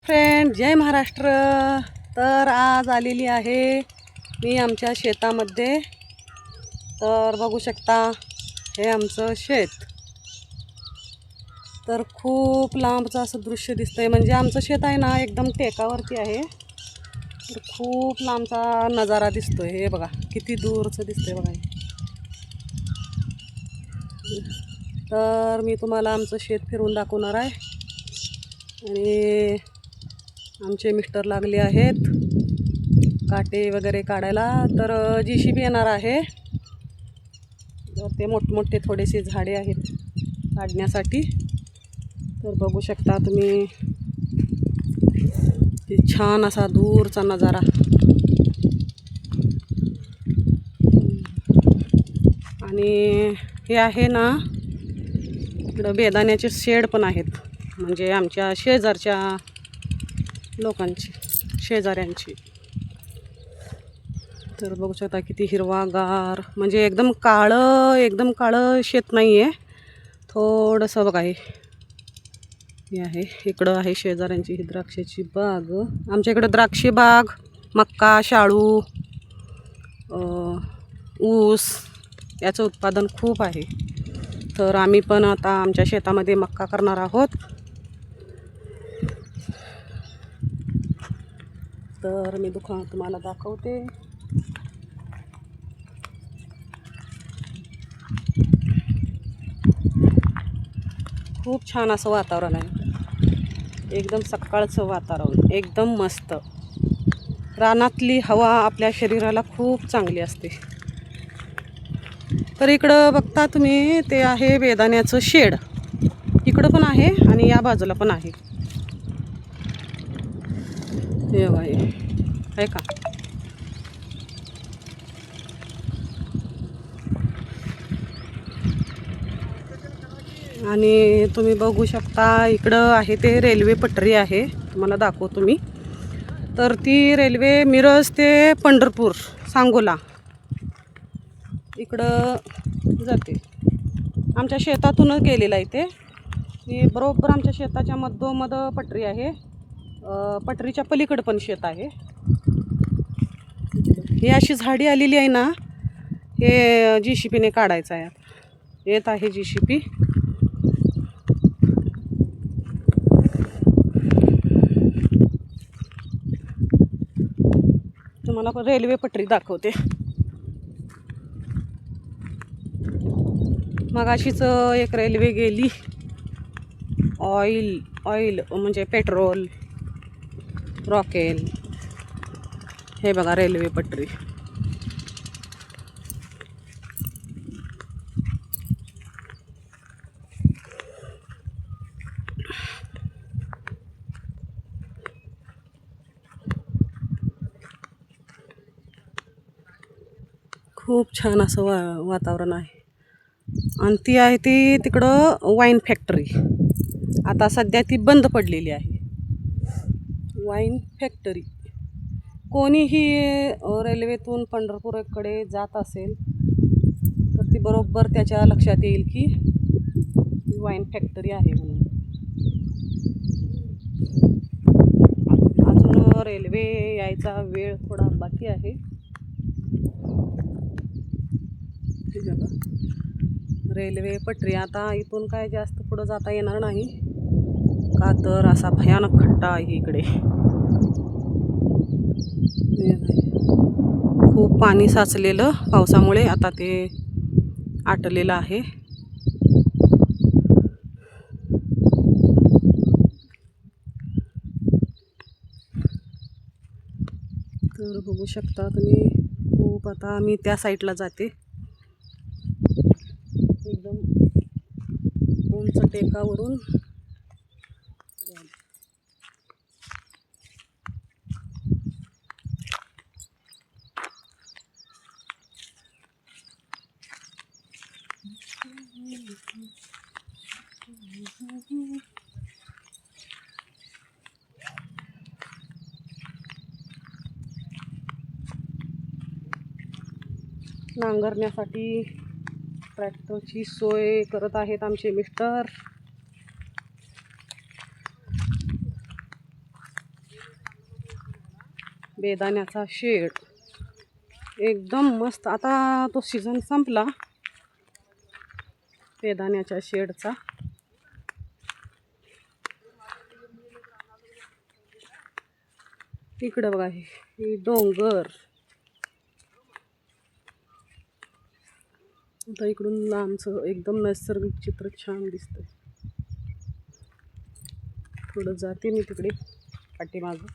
Friend, जय महाराष्ट्र. तर आज आलेली आहे मी आमच्या शेतामध्ये. तर बघू शकता, हे आमचं शेत. तर खूप लांबचं असं दृश्य दिसतंय. म्हणजे आमचं शेत आहे ना, एकदम टेकावरती आहे. तर खूप लांबचा नजारा दिसतोय. हे बघा किती दूरचं दिसतंय बघा. तर मी तुम्हाला आमचं शेत फिरवून दाखवणार आहे. आणि आमचे मिस्टर लागले आहेत काटे वगैरे काढायला. तर JCB येणार आहे. तर ते मोठमोठे थोडेसे झाडे आहेत काढण्यासाठी. तर बघू शकता तुम्ही, ते छान असा दूरचा नजारा. आणि हे आहे ना, इकडं बेदाण्याचे शेड पण आहेत. म्हणजे आमच्या शेजारच्या लोकांची, शेजाऱ्यांची. तर बघू शकता किती हिरवागार. म्हणजे एकदम काळं शेत नाही आहे. थोडंसं बघा, हे आहे. इकडं आहे शेजाऱ्यांची ही द्राक्षाची बाग. आमच्या इकडं द्राक्षी बाग, मक्का, शाळू, ऊस याचं उत्पादन खूप आहे. तर आम्ही पण आता आमच्या शेतामध्ये मक्का करणार आहोत. तर मी तुम्हाला दाखवते. खूप छान असं वातावरण आहे. एकदम सकाळचं वातावरण, एकदम मस्त. रानातली हवा आपल्या शरीराला खूप चांगली असते. तर इकडं बघता तुम्ही, ते आहे बेदाण्याचं शेड. इकडं पण आहे आणि या बाजूला पण आहे. हे बघा, आहे का. आणि तुम्ही बघू शकता, इकडं आहे ते रेल्वे पटरी आहे. तुम्हाला दाखवतो मी. तर ती रेल्वे मिरज ते पंढरपूर, सांगोला इकडं जाते. आमच्या शेतातूनच गेलेलं आहे ते. ती बरोबर आमच्या शेताच्या मधोमध पटरी आहे. पटरीच्या पलीकडं पण शेत आहे. ही अशी झाडी आलेली आहे ना, हे JCBने काढायचं आहे. येत आहे JCB. तुम्हाला पण रेल्वे पटरी दाखवते. मगाशीच एक रेल्वे गेली. ऑइल म्हणजे पेट्रोल, रॉकेल. हे बघा रेल्वे पटरी. खूप छान असं वातावरण आहे. आणि ती आहे ती तिकडं वाईन फॅक्टरी. आता सध्या ती बंद पडलेली आहे, वाईन फॅक्टरी. कोणीही रेल्वेतून पंढरपूरकडे जात असेल तर ती बरोबर त्याच्या लक्षात येईल की वाईन फॅक्टरी आहे म्हणून. अजून रेल्वे यायचा वेळ थोडा बाकी आहे. रेल्वे पटरी. आता इथून काय जास्त पुढं जाता येणार नाही, का तर असा भयानक खड्डा आहे इकडे. खूप पाणी साचलेलं पावसामुळे आता ते आटलेलं आहे. तर बघू शकता तुम्ही, खूप. आता मी त्या साईडला जाते. एकदम उंच टेकावरून. नांगरण्यासाठी ट्रॅक्टरची सोय करत आहेत आमचे मिस्टर. बेदाण्याचा शेड एकदम मस्त. आता तो सीझन संपला बेदाण्याच्या शेडचा. इकडं बघा हे डोंगर. आता इकडून लांबचं एकदम नैसर्गिक चित्र छान दिसतंय. थोडं जाते मी तिकडे पाठीमागं.